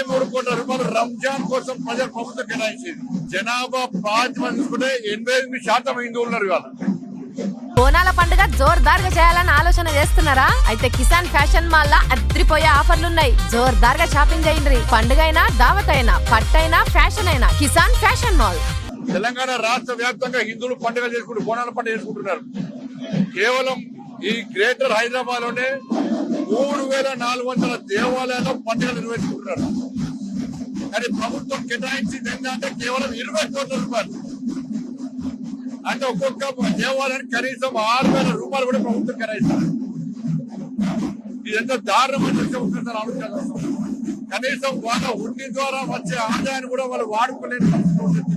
23 కోట్ల రూపాయలు రంజాన్ కోసం ప్రభుత్వం కేటాయించింది. జనాభా ప్రాతిపదికన చూసుకుంటే 88% హిందువులు ఉన్నారు. ఇవాళ బోనాల పండుగ జోర్దార్గా చేయాలని ఆలోచన చేస్తున్నారా? అయితే కిసాన్ ఫ్యాషన్ మాల్ లా అద్రిపోయే ఆఫర్లున్నాయి. జోర్దార్గా షాపింగ్ చేయండి. పండుగ అయినా దావత్ అయినా పట్టైనా ఫ్యాషన్ అయినా కిసాన్ ఫ్యాషన్ మాల్. తెలంగాణ రాష్ట్ర వ్యాప్తంగా హిందువులు పండుగ చేసుకుంటూ బోనాల పండుగ చేసుకుంటున్నారు. కేవలం ఈ గ్రేటర్ హైదరాబాద్ లోనే 3400 దేవాలయాల్లో పండుగలు నిర్వహించుకుంటున్నారు. కానీ ప్రభుత్వం కేటాయించింది ఏంటంటే కేవలం 20 కోట్ల రూపాయలు. అంటే ఒక్కొక్క దేవాలయానికి కనీసం 6,000 రూపాయలు కూడా ప్రభుత్వం కేటాయిస్తారు. ఇదంతా దారుణమైన విషయం ఆలోచన. కనీసం వాళ్ళ హుండీ ద్వారా వచ్చే ఆదాయాన్ని కూడా వాళ్ళు వాడుకోలేని పరిస్థితి.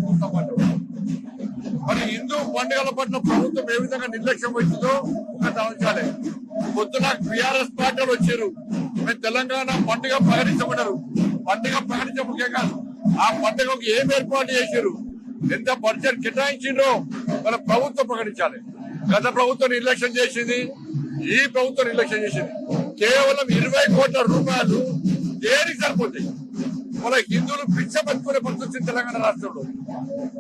మరి హిందూ పండుగల పట్ల ప్రభుత్వం ఏ విధంగా నిర్లక్ష్యం వహిస్తుందో ఆలోచించాలి. పొద్దున టీఆర్ఎస్ పార్టీలు వచ్చారు, మేము తెలంగాణ పండుగ ప్రకటించమన్నారు. పండుగ ప్రకటించే కాదు, ఆ పండుగకు ఏం ఏర్పాటు చేశారు, ఎంత బడ్జెట్ కేటాయించిండ్రో మన ప్రభుత్వం ప్రకటించాలి. గత ప్రభుత్వం నిర్లక్ష్యం చేసింది, ఈ ప్రభుత్వం నిర్లక్ష్యం చేసింది. కేవలం 20 కోట్ల రూపాయలు దేనికి సరిపోతాయి? మన హిందువులు పిచ్చబెట్టుకునే పరిస్థితి తెలంగాణ రాష్ట్రంలో.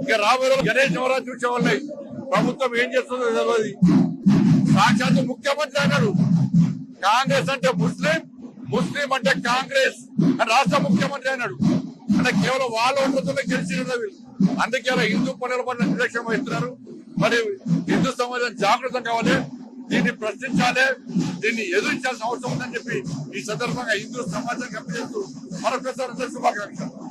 ఇక రాబోయే గణేష్ నవరాత్రి వచ్చేవాళ్ళని ప్రభుత్వం ఏం చేస్తుందో తెలియదు. సాక్షాత్ ముఖ్యమంత్రి అన్నాడు కాంగ్రెస్ అంటే ముస్లిం, ముస్లిం అంటే కాంగ్రెస్ అని రాష్ట్ర ముఖ్యమంత్రి అన్నాడు. అంటే కేవలం వాళ్ళ ఓట్లతోనే గెలిచిన వీళ్ళు. అందుకే హిందూ పండుగల పట్ల నిర్లక్ష్యం వహిస్తున్నారు. మరి హిందూ సమాజం జాగృతం కావాలి, దీన్ని ప్రశ్నించాలి, దీన్ని ఎదురించాల్సిన అవసరం ఉందని చెప్పి ఈ సందర్భంగా హిందూ సమాజం గమనిస్తూ మరొకసారి శుభాకాంక్షలు.